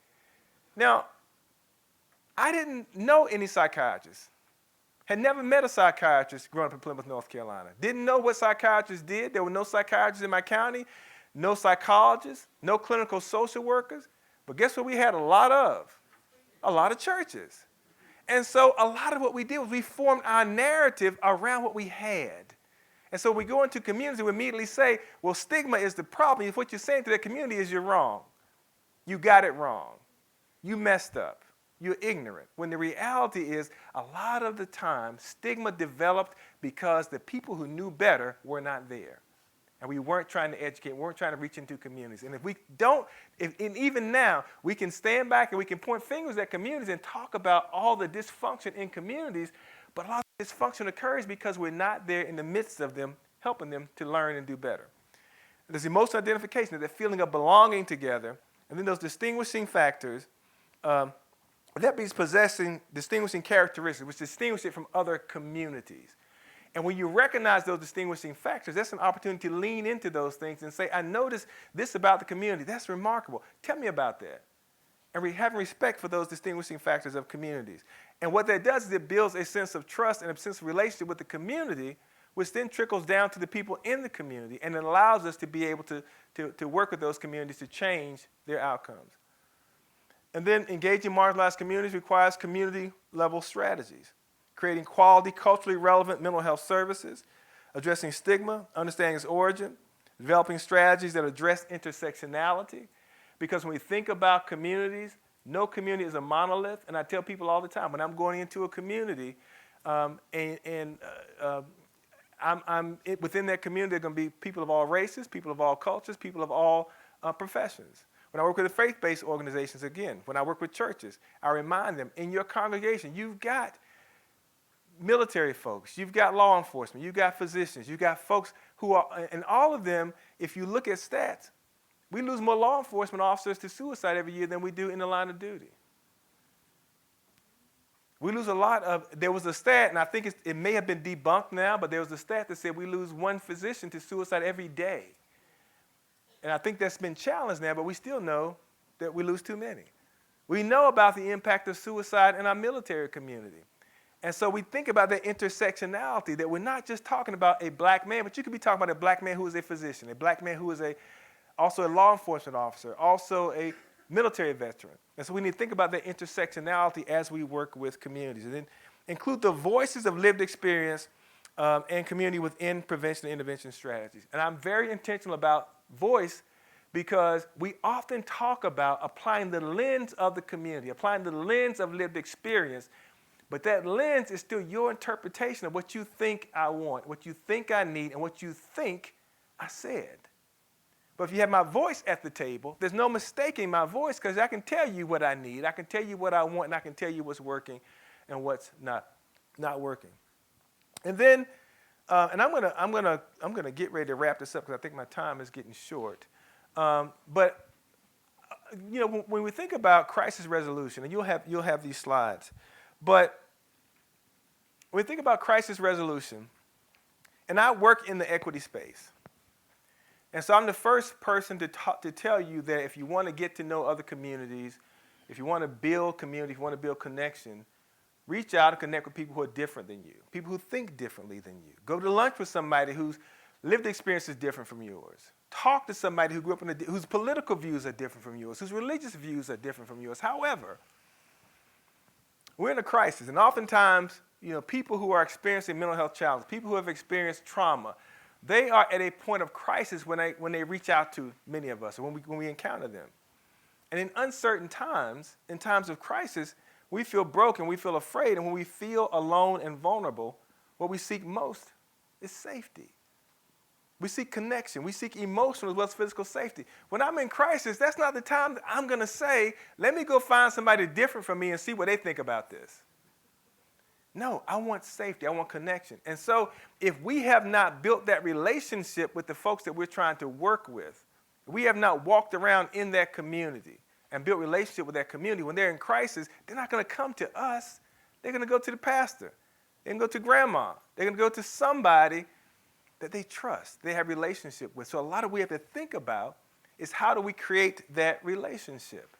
Now, I didn't know any psychiatrists. Had never met a psychiatrist growing up in Plymouth, North Carolina. Didn't know what psychiatrists did. There were no psychiatrists in my county, no psychologists, no clinical social workers. But guess what we had a lot of? A lot of churches. And so a lot of what we did was we formed our narrative around what we had. And so we go into communities, we immediately say, well, stigma is the problem. If what you're saying to that community is you're wrong. You got it wrong. You messed up. You're ignorant. When the reality is, a lot of the time, stigma developed because the people who knew better were not there. And we weren't trying to educate, we weren't trying to reach into communities. And if we don't, and even now, we can stand back and we can point fingers at communities and talk about all the dysfunction in communities, but a lot of dysfunction occurs because we're not there in the midst of them, helping them to learn and do better. There's emotional identification, that feeling of belonging together, and then those distinguishing factors, that means possessing distinguishing characteristics, which distinguish it from other communities. And when you recognize those distinguishing factors, that's an opportunity to lean into those things and say, I noticed this about the community. That's remarkable. Tell me about that. And having respect for those distinguishing factors of communities. And what that does is it builds a sense of trust and a sense of relationship with the community, which then trickles down to the people in the community, and it allows us to be able to work with those communities to change their outcomes. And then engaging marginalized communities requires community-level strategies, creating quality, culturally relevant mental health services, addressing stigma, understanding its origin, developing strategies that address intersectionality. Because when we think about communities, no community is a monolith. And I tell people all the time, when I'm going into a community, I'm within that community, there are going to be people of all races, people of all cultures, people of all professions. When I work with the faith-based organizations, again, when I work with churches, I remind them, in your congregation, you've got military folks, you've got law enforcement, you've got physicians, you've got folks who are, and all of them, if you look at stats, we lose more law enforcement officers to suicide every year than we do in the line of duty. We lose a lot of, there was a stat, and I think it may have been debunked now, but there was a stat that said we lose one physician to suicide every day. And I think that's been challenged now, but we still know that we lose too many. We know about the impact of suicide in our military community. And so we think about that intersectionality, that we're not just talking about a black man, but you could be talking about a black man who is a physician, a black man who is also a law enforcement officer, also a military veteran. And so we need to think about that intersectionality as we work with communities. And then include the voices of lived experience and community within prevention and intervention strategies. And I'm very intentional about voice because we often talk about applying the lens of the community, applying the lens of lived experience, but that lens is still your interpretation of what you think I want, what you think I need, and what you think I said. But if you have my voice at the table, there's no mistaking my voice because I can tell you what I need, I can tell you what I want, and I can tell you what's working and what's not working. And then, and I'm gonna get ready to wrap this up because I think my time is getting short. But you know, when we think about crisis resolution, and you'll have these slides, but when we think about crisis resolution, and I work in the equity space, and so I'm the first person to tell you that if you want to get to know other communities, if you want to build community, if you want to build connection, reach out and connect with people who are different than you, people who think differently than you. Go to lunch with somebody whose lived experience is different from yours. Talk to somebody who grew up whose political views are different from yours, whose religious views are different from yours. However, we're in a crisis, and oftentimes, you know, people who are experiencing mental health challenges, people who have experienced trauma, they are at a point of crisis when they reach out to many of us, or when we encounter them. And in uncertain times, in times of crisis, we feel broken, we feel afraid, and when we feel alone and vulnerable, what we seek most is safety. We seek connection. We seek emotional as well as physical safety. When I'm in crisis, that's not the time that I'm going to say, let me go find somebody different from me and see what they think about this. No, I want safety. I want connection. And so if we have not built that relationship with the folks that we're trying to work with, we have not walked around in that community and built relationship with that community, when they're in crisis, they're not going to come to us. They're going to go to the pastor. They're going to go to grandma. They're going to go to somebody that they trust, they have relationship with. So a lot of what we have to think about is, how do we create that relationship?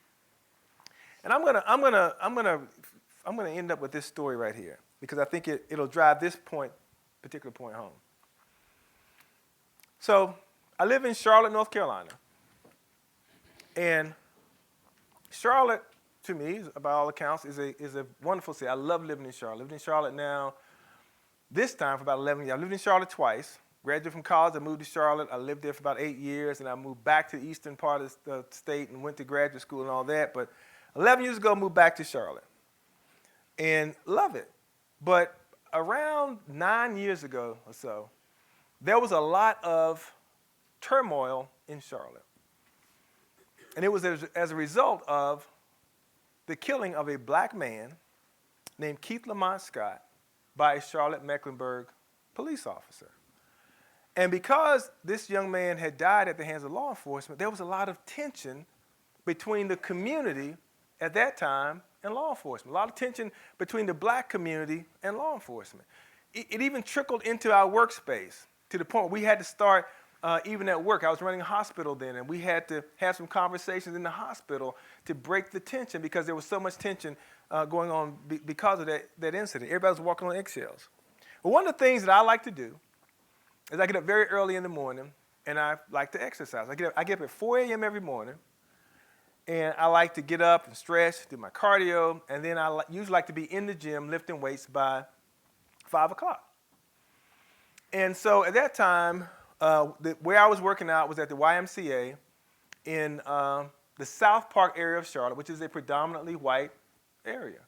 And I'm gonna end up with this story right here, because I think it'll drive this particular point home. So I live in Charlotte, North Carolina. And Charlotte, to me, by all accounts, is a wonderful city. I love living in Charlotte. I lived in Charlotte now, this time for about 11 years. I lived in Charlotte twice. Graduated from college, I moved to Charlotte. I lived there for about 8 years, and I moved back to the eastern part of the state and went to graduate school and all that. But 11 years ago, I moved back to Charlotte and love it. But around 9 years ago or so, there was a lot of turmoil in Charlotte. And it was as a result of the killing of a black man named Keith Lamont Scott by a Charlotte Mecklenburg police officer. And because this young man had died at the hands of law enforcement, there was a lot of tension between the community at that time and law enforcement. A lot of tension between the black community and law enforcement. It even trickled into our workspace, to the point where we had to start, even at work. I was running a hospital then, and we had to have some conversations in the hospital to break the tension, because there was so much tension going on because of that incident. Everybody was walking on eggshells. But one of the things that I like to do is I get up very early in the morning, and I like to exercise. I get up at 4 a.m. every morning, and I like to get up and stretch, do my cardio, and then I usually like to be in the gym lifting weights by 5 o'clock. And so at that time, where I was working out was at the YMCA in the South Park area of Charlotte, which is a predominantly white area.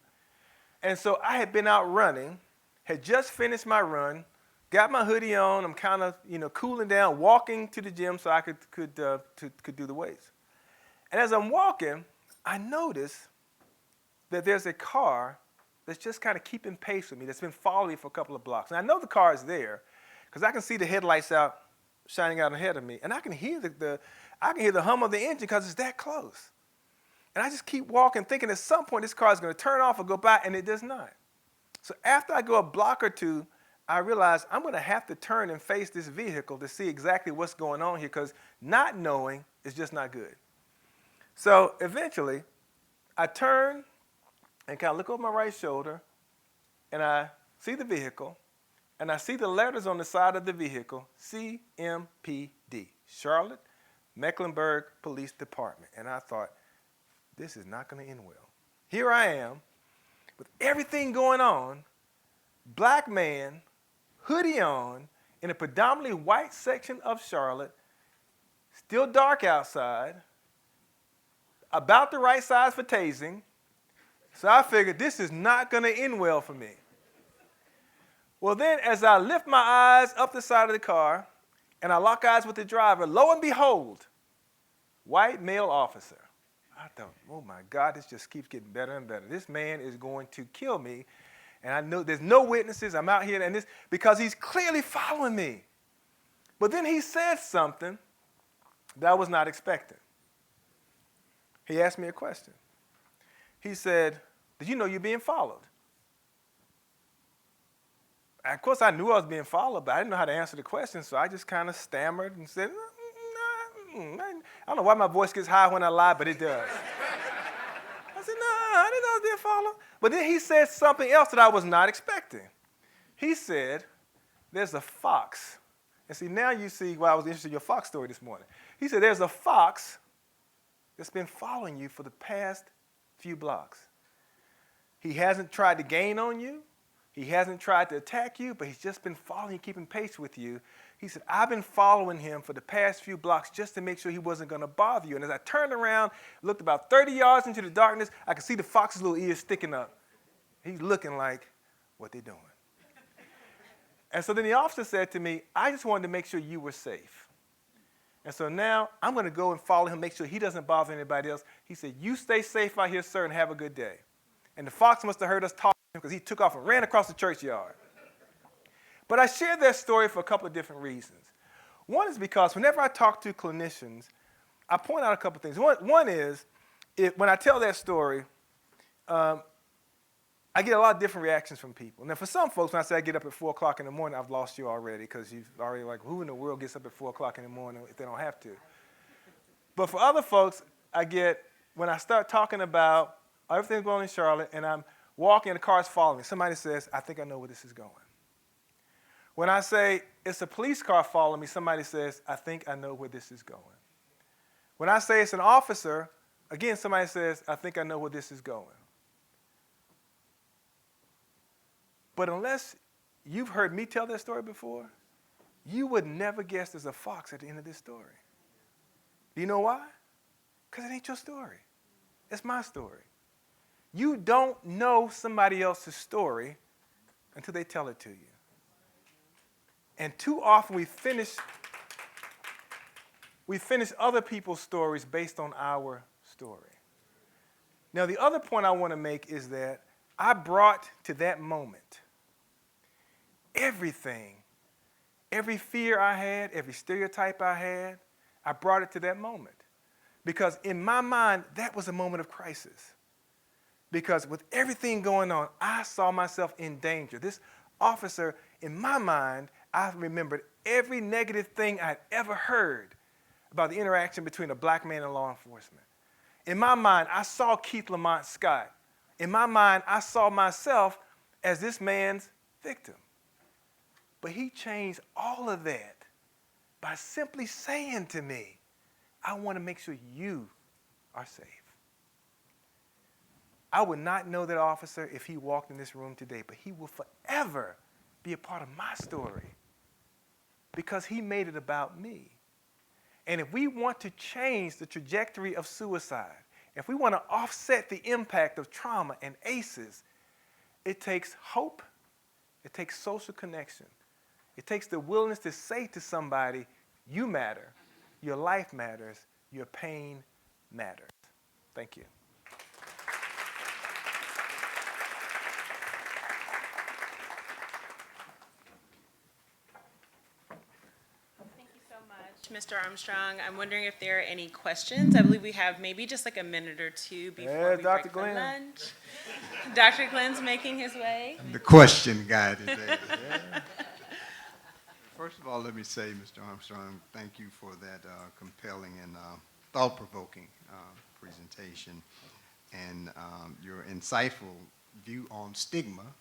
And so I had been out running, had just finished my run, got my hoodie on. I'm kind of, cooling down, walking to the gym so I could do the weights. And as I'm walking, I notice that there's a car that's just kind of keeping pace with me, that's been following me for a couple of blocks. And I know the car is there because I can see the headlights shining out ahead of me, and I can hear the hum of the engine because it's that close. And I just keep walking, thinking at some point this car is going to turn off or go by, and it does not. So after I go a block or two, I realize I'm going to have to turn and face this vehicle to see exactly what's going on here, because not knowing is just not good. So eventually, I turn and kind of look over my right shoulder, and I see the vehicle, and I see the letters on the side of the vehicle, CMPD, Charlotte Mecklenburg Police Department. And I thought, this is not going to end well. Here I am, with everything going on, black man, hoodie on, in a predominantly white section of Charlotte, still dark outside, about the right size for tasing. So I figured this is not going to end well for me. Well, then as I lift my eyes up the side of the car and I lock eyes with the driver, lo and behold, white male officer. I thought, oh my God, this just keeps getting better and better. This man is going to kill me. And I know there's no witnesses. I'm out here and this, because he's clearly following me. But then he said something that I was not expecting. He asked me a question. He said, did you know you're being followed? And of course, I knew I was being followed, but I didn't know how to answer the question, so I just kind of stammered and said, I don't know why my voice gets high when I lie, but it does. I said, no, I didn't know I was being followed. But then he said something else that I was not expecting. He said, there's a fox. And see, now you see why I was interested in your fox story this morning. He said, there's a fox that's been following you for the past few blocks. He hasn't tried to gain on you. He hasn't tried to attack you, but he's just been following you, keeping pace with you. He said, I've been following him for the past few blocks just to make sure he wasn't going to bother you. And as I turned around, looked about 30 yards into the darkness, I could see the fox's little ears sticking up. He's looking like, what they doing? And so then the officer said to me, I just wanted to make sure you were safe. And so now I'm going to go and follow him, make sure he doesn't bother anybody else. He said, you stay safe out here, sir, and have a good day. And the fox must have heard us talking because he took off and ran across the churchyard. But I shared that story for a couple of different reasons. One is because whenever I talk to clinicians, I point out a couple things. One is, when I tell that story, I get a lot of different reactions from people. Now, for some folks, when I say I get up at 4 o'clock in the morning, I've lost you already, because you've already like, who in the world gets up at 4 o'clock in the morning if they don't have to? But for other folks, when I start talking about everything's going on in Charlotte, and I'm walking and the car's following me, somebody says, I think I know where this is going. When I say it's a police car following me, somebody says, I think I know where this is going. When I say it's an officer, again, somebody says, I think I know where this is going. But unless you've heard me tell that story before, you would never guess there's a fox at the end of this story. Do you know why? Because it ain't your story. It's my story. You don't know somebody else's story until they tell it to you. And too often we finish other people's stories based on our story. Now, the other point I want to make is that I brought to that moment everything, every fear I had, every stereotype I had, I brought it to that moment. Because in my mind, that was a moment of crisis. Because with everything going on, I saw myself in danger. This officer, in my mind, I remembered every negative thing I'd ever heard about the interaction between a black man and law enforcement. In my mind, I saw Keith Lamont Scott. In my mind, I saw myself as this man's victim. But he changed all of that by simply saying to me, I want to make sure you are safe. I would not know that officer if he walked in this room today, but he will forever be a part of my story because he made it about me. And if we want to change the trajectory of suicide, if we want to offset the impact of trauma and ACEs, it takes hope, it takes social connection. It takes the willingness to say to somebody, you matter, your life matters, your pain matters. Thank you. Thank you so much, Mr. Armstrong. I'm wondering if there are any questions. I believe we have maybe just like a minute or two before we Dr. break for Glenn. lunch. Dr. Glenn's making his way. I'm the question guy today. First of all, let me say, Mr. Armstrong, thank you for that compelling and thought-provoking presentation and your insightful view on stigma.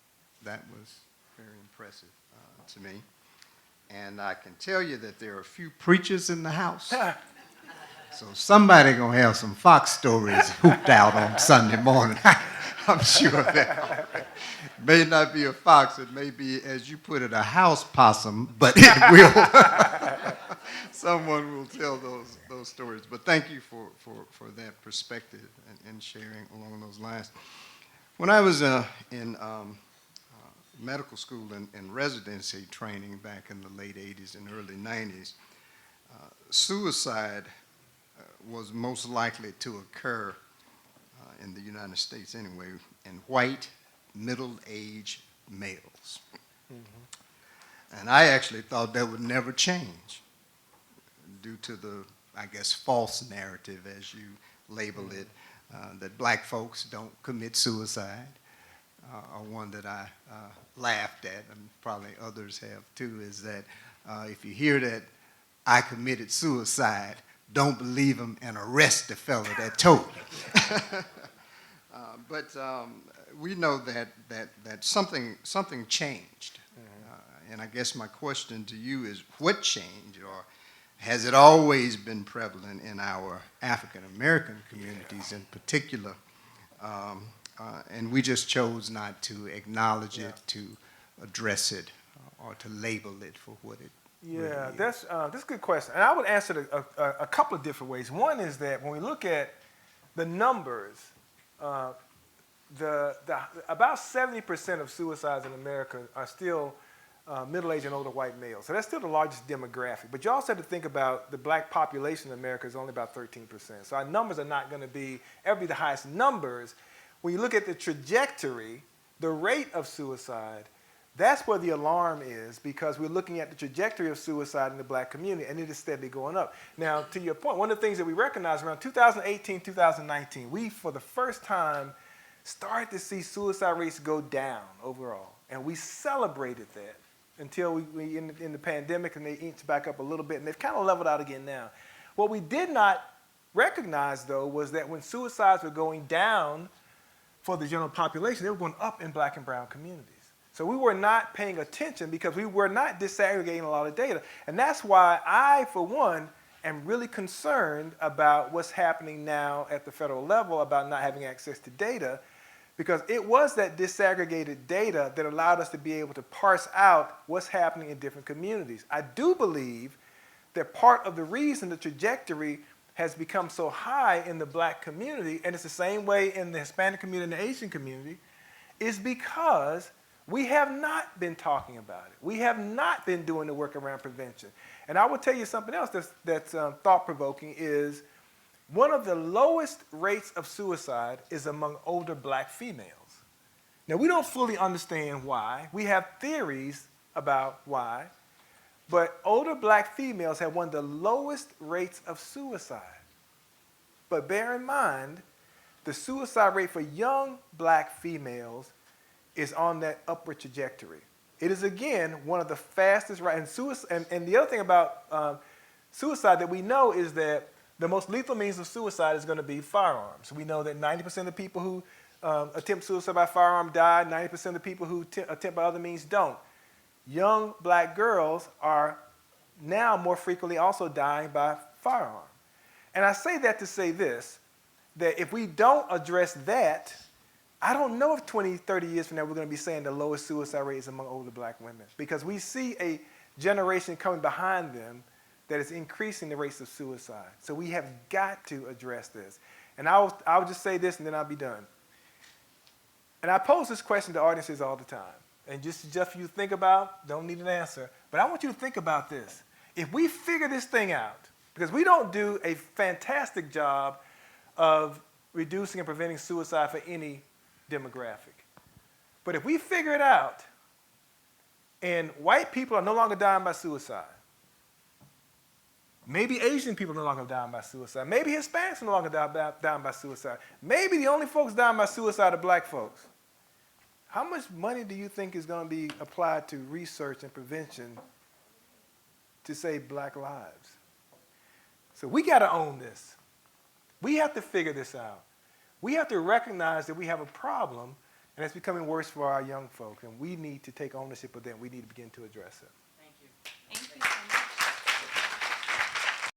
That was very impressive to me. And I can tell you that there are a few preachers in the house. So somebody gonna have some Fox stories hooped out on Sunday morning. I'm sure of that. It may not be a fox, it may be, as you put it, a house possum, but it will. Someone will tell those stories. But thank you for that perspective and sharing along those lines. When I was in medical school and residency training back in the late 80s and early 90s, suicide was most likely to occur in the United States anyway, in white, middle-aged males. Mm-hmm. And I actually thought that would never change due to the, I guess, false narrative, as you label it, that black folks don't commit suicide, or one that I laughed at, and probably others have too, is that if you hear that I committed suicide, don't believe him and arrest the fellow that told him. But we know that something changed. And I guess my question to you is, what changed, or has it always been prevalent in our African American communities in particular? And we just chose not to acknowledge it, to address it, or to label it for what it really is. That's a good question. And I would answer it a couple of different ways. One is that when we look at the numbers, about 70% of suicides in America are still middle-aged and older white males. So that's still the largest demographic. But you also have to think about the black population in America is only about 13%. So our numbers are not going to ever be the highest numbers. When you look at the trajectory, the rate of suicide, That's where the alarm is, because we're looking at the trajectory of suicide in the black community, and it is steadily going up. Now, to your point, one of the things that we recognize around 2018, 2019, we, for the first time, started to see suicide rates go down overall. And we celebrated that until we in the pandemic, and they inched back up a little bit, and they've kind of leveled out again now. What we did not recognize, though, was that when suicides were going down for the general population, they were going up in black and brown communities. So we were not paying attention because we were not disaggregating a lot of data. And that's why I, for one, am really concerned about what's happening now at the federal level about not having access to data, because it was that disaggregated data that allowed us to be able to parse out what's happening in different communities. I do believe that part of the reason the trajectory has become so high in the black community, and it's the same way in the Hispanic community and the Asian community, is because we have not been talking about it. We have not been doing the work around prevention. And I will tell you something else that's thought-provoking is one of the lowest rates of suicide is among older black females. Now, we don't fully understand why. We have theories about why. But older black females have one of the lowest rates of suicide. But bear in mind, the suicide rate for young black females is on that upward trajectory. It is, again, one of the fastest rates. And the other thing about suicide that we know is that the most lethal means of suicide is going to be firearms. We know that 90% of the people who attempt suicide by firearm die, 90% of the people who attempt by other means don't. Young black girls are now more frequently also dying by firearm. And I say that to say this, that if we don't address that, I don't know if 20, 30 years from now we're going to be saying the lowest suicide rate is among older black women, because we see a generation coming behind them that is increasing the rates of suicide. So we have got to address this. And I'll just say this and then I'll be done. And I pose this question to audiences all the time. And just for you to think about, don't need an answer, but I want you to think about this. If we figure this thing out, because we don't do a fantastic job of reducing and preventing suicide for any demographic, but if we figure it out and white people are no longer dying by suicide, maybe Asian people are no longer dying by suicide, maybe Hispanics are no longer dying by suicide, maybe the only folks dying by suicide are black folks, how much money do you think is going to be applied to research and prevention to save black lives? So we got to own this. We have to figure this out. We have to recognize that we have a problem, and it's becoming worse for our young folks, and we need to take ownership of that. We need to begin to address it. Thank you.